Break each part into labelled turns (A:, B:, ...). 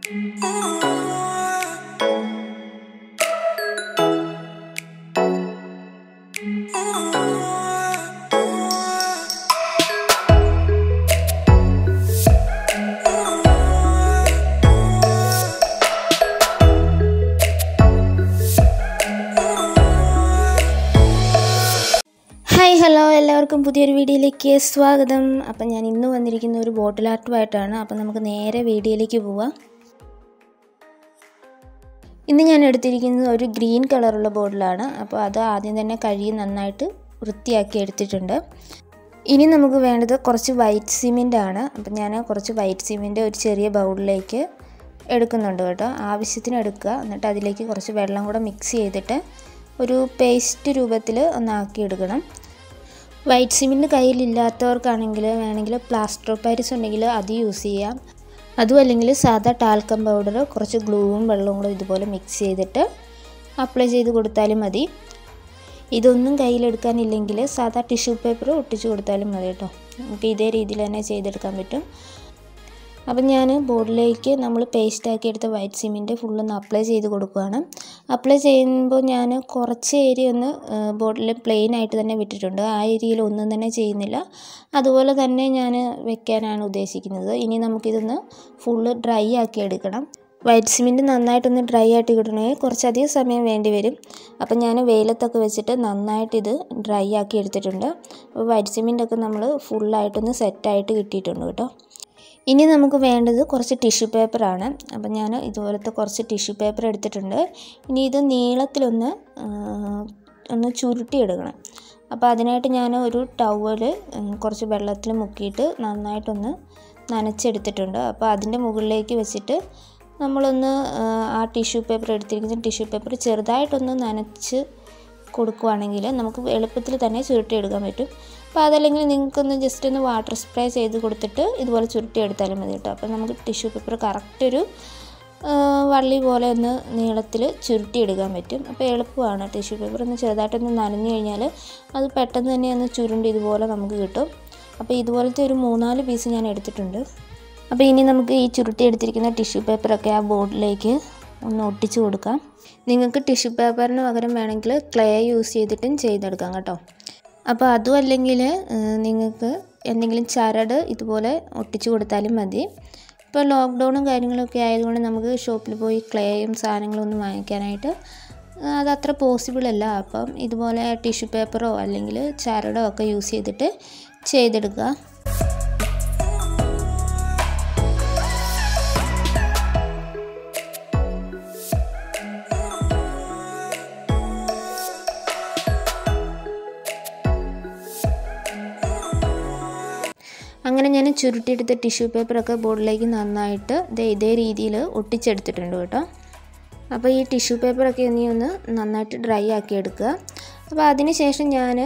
A: Hi hello എല്ലാവർക്കും പുതിയൊരു വീഡിയോയിലേക്ക് സ്വാഗതം. അപ്പം ഞാൻ ഇന്ന് വന്നിരിക്കുന്ന ഒരു ബോട്ടിൽ ആർട്ടുമായിട്ടാണ്. അപ്പം നമുക്ക് നേരെ വീഡിയോയിലേക്ക് പോവാം. ഇന്ന് ഞാൻ എടുത്തിരിക്കുന്നത് ഒരു ഗ്രീൻ കളറുള്ള ബോട്ടിലാണ്. അപ്പോൾ അത് ആദ്യം തന്നെ കഴുകി നന്നായിട്ട് വൃത്തിയാക്കി എടുത്തിട്ടുണ്ട്. ഇനി നമുക്ക് വേണ്ടത് കുറച്ച് വൈറ്റ് സിമെൻ്റ് ആണ്. അപ്പം ഞാൻ കുറച്ച് വൈറ്റ് സിമെൻ്റ് ഒരു ചെറിയ ബൗളിലേക്ക് എടുക്കുന്നുണ്ട് കേട്ടോ. ആവശ്യത്തിന് എടുക്കുക. എന്നിട്ട് അതിലേക്ക് കുറച്ച് വെള്ളം കൂടെ മിക്സ് ചെയ്തിട്ട് ഒരു പേസ്റ്റ് രൂപത്തിൽ ഒന്നാക്കി എടുക്കണം. വൈറ്റ് സിമെൻറ്റ് കയ്യിലില്ലാത്തവർക്കാണെങ്കിൽ വേണമെങ്കിൽ പ്ലാസ്റ്റർ ഓഫ് പാരീസ് ഉണ്ടെങ്കിൽ അത് യൂസ് ചെയ്യാം. അതും അല്ലെങ്കിൽ സാധാ ടാൽക്കം പൗഡർ കുറച്ച് ഗ്ലൂവും വെള്ളവും കൂടെ ഇതുപോലെ മിക്സ് ചെയ്തിട്ട് അപ്ലൈ ചെയ്ത് കൊടുത്താലും മതി. ഇതൊന്നും കയ്യിലെടുക്കാനില്ലെങ്കിൽ സാധാ ടിഷ്യൂ പേപ്പർ ഒട്ടിച്ച് കൊടുത്താലും മതി കേട്ടോ. നമുക്ക് ഇതേ രീതിയിൽ തന്നെ ചെയ്തെടുക്കാൻ പറ്റും. അപ്പം ഞാൻ ബോർഡിലേക്ക് നമ്മൾ പേസ്റ്റാക്കി എടുത്ത വൈറ്റ് സിമെൻറ്റ് ഫുള്ളൊന്ന് അപ്ലൈ ചെയ്ത് കൊടുക്കുകയാണ്. അപ്ലൈ ചെയ്യുമ്പോൾ ഞാൻ കുറച്ച് ഏരിയ ഒന്ന് ബോർഡിൽ പ്ലെയിൻ ആയിട്ട് തന്നെ വിട്ടിട്ടുണ്ട്. ആ ഏരിയയിൽ ഒന്നും തന്നെ ചെയ്യുന്നില്ല. അതുപോലെ തന്നെ ഞാൻ വെക്കാനാണ് ഉദ്ദേശിക്കുന്നത്. ഇനി നമുക്കിതൊന്ന് ഫുള്ള് ഡ്രൈ ആക്കി എടുക്കണം. വൈറ്റ് സിമെൻറ്റ് നന്നായിട്ടൊന്ന് ഡ്രൈ ആയിട്ട് കിട്ടണമെങ്കിൽ കുറച്ചധികം സമയം വേണ്ടി വരും. അപ്പം ഞാൻ വെയിലത്തൊക്കെ വെച്ചിട്ട് നന്നായിട്ടിത് ഡ്രൈ ആക്കി എടുത്തിട്ടുണ്ട്. അപ്പോൾ വൈറ്റ് സിമെൻറ്റൊക്കെ നമ്മൾ ഫുള്ളായിട്ടൊന്ന് സെറ്റായിട്ട് കിട്ടിയിട്ടുണ്ട് കേട്ടോ. ഇനി നമുക്ക് വേണ്ടത് കുറച്ച് ടിഷ്യൂ പേപ്പറാണ്. അപ്പം ഞാൻ ഇതുപോലത്തെ കുറച്ച് ടിഷ്യൂ പേപ്പർ എടുത്തിട്ടുണ്ട്. ഇനി ഇത് നീളത്തിലൊന്ന് ചുരുട്ടിയെടുക്കണം. അപ്പോൾ അതിനായിട്ട് ഞാൻ ഒരു ടവല് കുറച്ച് വെള്ളത്തിൽ മുക്കിയിട്ട് നന്നായിട്ടൊന്ന് നനച്ചെടുത്തിട്ടുണ്ട്. അപ്പോൾ അതിൻ്റെ മുകളിലേക്ക് വെച്ചിട്ട് നമ്മളൊന്ന് ആ ടിഷ്യൂ പേപ്പർ എടുത്തിരിക്കുന്ന ടിഷ്യൂ പേപ്പർ ചെറുതായിട്ടൊന്ന് നനച്ച് കൊടുക്കുകയാണെങ്കിൽ നമുക്ക് എളുപ്പത്തിൽ തന്നെ ചുരുട്ടിയെടുക്കാൻ പറ്റും. അപ്പോൾ അതല്ലെങ്കിൽ നിങ്ങൾക്കൊന്ന് ജസ്റ്റ് ഒന്ന് വാട്ടർ സ്പ്രേ ചെയ്ത് കൊടുത്തിട്ട് ഇതുപോലെ ചുരുട്ടിയെടുത്താലും മതി കേട്ടോ. അപ്പോൾ നമുക്ക് ടിഷ്യൂ പേപ്പർ കറക്റ്റ് ഒരു വള്ളി പോലെ ഒന്ന് നീളത്തിൽ ചുരുട്ടിയെടുക്കാൻ പറ്റും. അപ്പോൾ എളുപ്പമാണ്. ടിഷ്യൂ പേപ്പർ ഒന്ന് ചെറുതായിട്ടൊന്ന് നനഞ്ഞു കഴിഞ്ഞാൽ അത് പെട്ടെന്ന് തന്നെ ഒന്ന് ചുരുണ്ടി ഇതുപോലെ നമുക്ക് കിട്ടും. അപ്പോൾ ഇതുപോലത്തെ ഒരു 3-4 പീസ് ഞാൻ എടുത്തിട്ടുണ്ട്. അപ്പോൾ ഇനി നമുക്ക് ഈ ചുരുട്ടിയെടുത്തിരിക്കുന്ന ടിഷ്യൂ പേപ്പറൊക്കെ ആ ബോർഡിലേക്ക് ഒന്ന് ഒട്ടിച്ച് കൊടുക്കാം. നിങ്ങൾക്ക് ടിഷ്യൂ പേപ്പറിന് പകരം വേണമെങ്കിൽ ക്ലേ യൂസ് ചെയ്തിട്ടും ചെയ്തെടുക്കാം കേട്ടോ. അപ്പോൾ അതും അല്ലെങ്കിൽ നിങ്ങൾക്ക് എന്തെങ്കിലും ചരട് ഇതുപോലെ ഒട്ടിച്ച് കൊടുത്താലും മതി. ഇപ്പോൾ ലോക്ക്ഡൗണും കാര്യങ്ങളൊക്കെ ആയതുകൊണ്ട് നമുക്ക് ഷോപ്പിൽ പോയി ക്ലേയും സാധനങ്ങളും ഒന്നും വാങ്ങിക്കാനായിട്ട് അതത്ര പോസിബിൾ അല്ല. അപ്പം ഇതുപോലെ ടിഷ്യൂ പേപ്പറോ അല്ലെങ്കിൽ ചരടോ ഒക്കെ യൂസ് ചെയ്തിട്ട് ചെയ്തെടുക്കുക. അങ്ങനെ ഞാൻ ചുരുട്ടിയെടുത്ത ടിഷ്യൂ പേപ്പറൊക്കെ ബോർഡിലേക്ക് നന്നായിട്ട് ഇതേ രീതിയിൽ ഒട്ടിച്ചെടുത്തിട്ടുണ്ട് കേട്ടോ. അപ്പോൾ ഈ ടിഷ്യൂ പേപ്പറൊക്കെ ഒന്ന് നന്നായിട്ട് ഡ്രൈ ആക്കി എടുക്കുക. അപ്പോൾ അതിന് ശേഷം ഞാൻ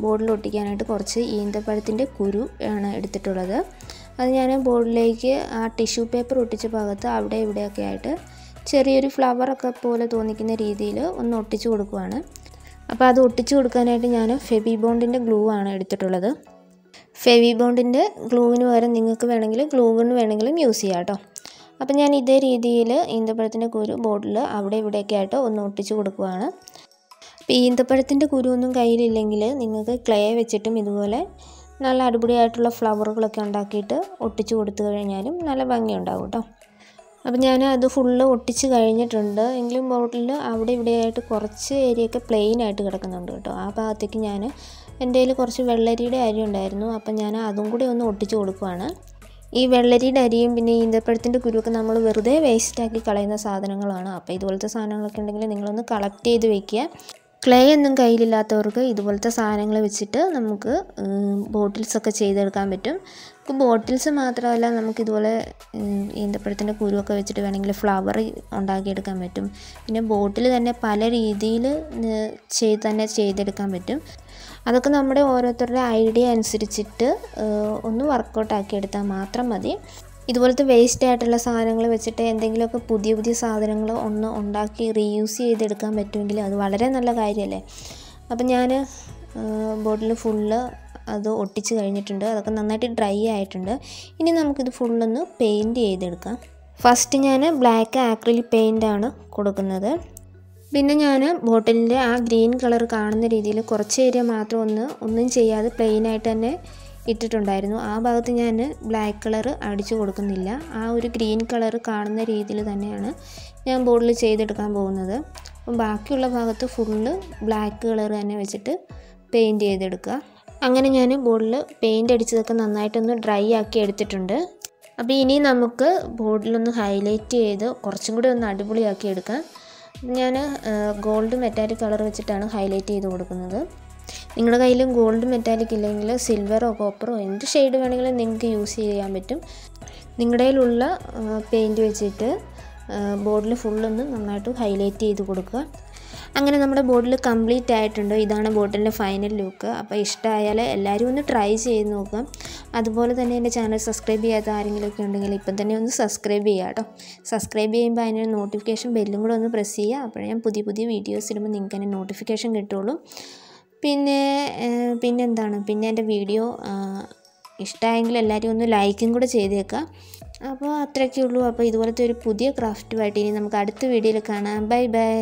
A: ബോർഡിൽ ഒട്ടിക്കാനായിട്ട് കുറച്ച് ഈന്തപ്പഴത്തിൻ്റെ കുരു ആണ് എടുത്തിട്ടുള്ളത്. അത് ഞാൻ ബോർഡിലേക്ക് ആ ടിഷ്യൂ പേപ്പർ ഒട്ടിച്ച ഭാഗത്ത് അവിടെ ഇവിടെയൊക്കെ ആയിട്ട് ചെറിയൊരു ഫ്ലവറൊക്കെ പോലെ തോന്നിക്കുന്ന രീതിയിൽ ഒന്ന് ഒട്ടിച്ച് കൊടുക്കുകയാണ്. അപ്പോൾ അത് ഒട്ടിച്ച് കൊടുക്കാനായിട്ട് ഞാൻ ഫെവി ബോണ്ടിൻ്റെ ഗ്ലൂ ആണ് എടുത്തിട്ടുള്ളത്. ഫെവി ബോണ്ടിൻ്റെ ഗ്ലൂവിന് പകരം നിങ്ങൾക്ക് വേണമെങ്കിൽ ഗ്ലൂ ഗൺ വേണമെങ്കിലും യൂസ് ചെയ്യാം കേട്ടോ. അപ്പം ഞാൻ ഇതേ രീതിയിൽ ഈന്തപ്പഴത്തിൻ്റെ കുരു ബോർഡിൽ അവിടെ ഇവിടെയൊക്കെ ആയിട്ട് ഒന്ന് ഒട്ടിച്ച് കൊടുക്കുകയാണ്. അപ്പോൾ ഈന്തപ്പഴത്തിൻ്റെ കുരു ഒന്നും കയ്യിലില്ലെങ്കിൽ നിങ്ങൾക്ക് ക്ലേ വെച്ചിട്ടും ഇതുപോലെ നല്ല അടിപൊളിയായിട്ടുള്ള ഫ്ലവറുകളൊക്കെ ഉണ്ടാക്കിയിട്ട് ഒട്ടിച്ച് കൊടുത്തു കഴിഞ്ഞാലും നല്ല ഭംഗിയുണ്ടാകും കേട്ടോ. അപ്പം ഞാൻ അത് ഫുള്ള് ഒട്ടിച്ച് കഴിഞ്ഞിട്ടുണ്ട്. എങ്കിലും ബോട്ടിൽ അവിടെ ഇവിടെയായിട്ട് കുറച്ച് ഏരിയയൊക്കെ പ്ലെയിൻ ആയിട്ട് കിടക്കുന്നുണ്ട് കേട്ടോ. ആ ഭാഗത്തേക്ക് ഞാൻ എൻ്റെ കയ്യിൽ കുറച്ച് വെള്ളരിയുടെ അരി ഉണ്ടായിരുന്നു. അപ്പം ഞാൻ അതും കൂടി ഒന്ന് ഒട്ടിച്ച് കൊടുക്കുകയാണ്. ഈ വെള്ളരിയുടെ അരിയും പിന്നെ ഈന്തപ്പഴത്തിൻ്റെ കുരുവൊക്കെ നമ്മൾ വെറുതെ വേസ്റ്റാക്കി കളയുന്ന സാധനങ്ങളാണ്. അപ്പോൾ ഇതുപോലത്തെ സാധനങ്ങളൊക്കെ ഉണ്ടെങ്കിൽ നിങ്ങളൊന്ന് കളക്ട് ചെയ്ത് വെക്കുക. ക്ലേ ഒന്നും കയ്യിലില്ലാത്തവർക്ക് ഇതുപോലത്തെ സാധനങ്ങൾ വെച്ചിട്ട് നമുക്ക് ബോട്ടിൽസൊക്കെ ചെയ്തെടുക്കാൻ പറ്റും. ഇപ്പോൾ ബോട്ടിൽസ് മാത്രമല്ല, നമുക്കിതുപോലെ ഈന്തപ്പഴത്തിൻ്റെ കുരുവൊക്കെ വെച്ചിട്ട് വേണമെങ്കിൽ ഫ്ലവർ ഉണ്ടാക്കിയെടുക്കാൻ പറ്റും. പിന്നെ ബോട്ടിൽ തന്നെ പല രീതിയിൽ ചെയ്തെടുക്കാൻ പറ്റും. അതൊക്കെ നമ്മുടെ ഓരോരുത്തരുടെ ഐഡിയ അനുസരിച്ചിട്ട് ഒന്ന് വർക്കൗട്ടാക്കി എടുത്താൽ മാത്രം മതി. ഇതുപോലത്തെ വേസ്റ്റ് ആയിട്ടുള്ള സാധനങ്ങൾ വെച്ചിട്ട് എന്തെങ്കിലുമൊക്കെ പുതിയ പുതിയ സാധനങ്ങൾ ഒന്ന് ഉണ്ടാക്കി റീയൂസ് ചെയ്തെടുക്കാൻ പറ്റുമെങ്കിൽ അത് വളരെ നല്ല കാര്യമല്ലേ. അപ്പം ഞാൻ ബോട്ടിൽ ഫുള്ള് അത് ഒട്ടിച്ച് കഴിഞ്ഞിട്ടുണ്ട്. അതൊക്കെ നന്നായിട്ട് ഡ്രൈ ആയിട്ടുണ്ട്. ഇനി നമുക്കിത് ഫുള്ളൊന്ന് പെയിൻറ്റ് ചെയ്തെടുക്കാം. ഫസ്റ്റ് ഞാൻ ബ്ലാക്ക് ആക്രിലിക് പെയിൻ്റാണ് കൊടുക്കുന്നത്. പിന്നെ ഞാൻ ബോട്ടിലിൻ്റെ ആ ഗ്രീൻ കളർ കാണുന്ന രീതിയിൽ കുറച്ച് ഏരിയ മാത്രം ഒന്നും ചെയ്യാതെ പ്ലെയിനായിട്ട് തന്നെ ഇട്ടിട്ടുണ്ടായിരുന്നു. ആ ഭാഗത്ത് ഞാൻ ബ്ലാക്ക് കളർ അടിച്ചു കൊടുക്കുന്നില്ല. ആ ഒരു ഗ്രീൻ കളർ കാണുന്ന രീതിയിൽ തന്നെയാണ് ഞാൻ ബോർഡിൽ ചെയ്തെടുക്കാൻ പോകുന്നത്. അപ്പം ബാക്കിയുള്ള ഭാഗത്ത് ഫുള്ള് ബ്ലാക്ക് കളർ തന്നെ വെച്ചിട്ട് പെയിൻറ്റ് ചെയ്തെടുക്കുക. അങ്ങനെ ഞാൻ ബോർഡിൽ പെയിൻ്റ് അടിച്ചതൊക്കെ നന്നായിട്ടൊന്ന് ഡ്രൈ ആക്കി എടുത്തിട്ടുണ്ട്. അപ്പോൾ ഇനി നമുക്ക് ബോർഡിലൊന്ന് ഹൈലൈറ്റ് ചെയ്ത് കുറച്ചും കൂടി ഒന്ന് അടിപൊളിയാക്കി എടുക്കാം. ഞാൻ ഗോൾഡ് മെറ്റാലിക് കളർ വെച്ചിട്ടാണ് ഹൈലൈറ്റ് ചെയ്ത് കൊടുക്കുന്നത്. നിങ്ങളുടെ കയ്യിൽ ഗോൾഡ് മെറ്റാലിക് ഇല്ലെങ്കിൽ സിൽവറോ കോപ്പറോ എന്ത് ഷെയ്ഡ് വേണമെങ്കിലും നിങ്ങൾക്ക് യൂസ് ചെയ്യാൻ പറ്റും. നിങ്ങളുടെ കയ്യിലുള്ള പെയിൻറ്റ് വെച്ചിട്ട് ബോർഡിൽ ഫുള്ളൊന്ന് നന്നായിട്ട് ഹൈലൈറ്റ് ചെയ്ത് കൊടുക്കുക. അങ്ങനെ നമ്മുടെ ബോർഡിൽ കംപ്ലീറ്റ് ആയിട്ടുണ്ട്. ഇതാണ് ബോട്ടിലിൻ്റെ ഫൈനൽ ലുക്ക്. അപ്പോൾ ഇഷ്ടമായാൽ എല്ലാവരും ഒന്ന് ട്രൈ ചെയ്ത് നോക്കാം. അതുപോലെ തന്നെ എൻ്റെ ചാനൽ സബ്സ്ക്രൈബ് ചെയ്യാത്ത ആരെങ്കിലുമൊക്കെ ഉണ്ടെങ്കിൽ ഇപ്പം തന്നെ ഒന്ന് സബ്സ്ക്രൈബ് ചെയ്യുക കേട്ടോ. സബ്സ്ക്രൈബ് ചെയ്യുമ്പോൾ അതിനൊരു നോട്ടിഫിക്കേഷൻ ബെല്ലും കൂടെ ഒന്ന് പ്രസ് ചെയ്യുക. അപ്പോഴേ ഞാൻ പുതിയ വീഡിയോസ് ഇടുമ്പോൾ നിങ്ങൾക്ക് തന്നെ നോട്ടിഫിക്കേഷൻ കിട്ടുള്ളൂ. പിന്നെ എൻ്റെ വീഡിയോ ഇഷ്ടമായെങ്കിൽ എല്ലാവരും ഒന്ന് ലൈക്കും കൂടെ ചെയ്തേക്കുക. അപ്പോൾ അത്രയൊക്കെ ഉള്ളൂ. അപ്പോൾ ഇതുപോലത്തെ ഒരു പുതിയ ക്രാഫ്റ്റുമായിട്ട് ഇനി നമുക്ക് അടുത്ത വീഡിയോയിൽ കാണാം. ബൈ.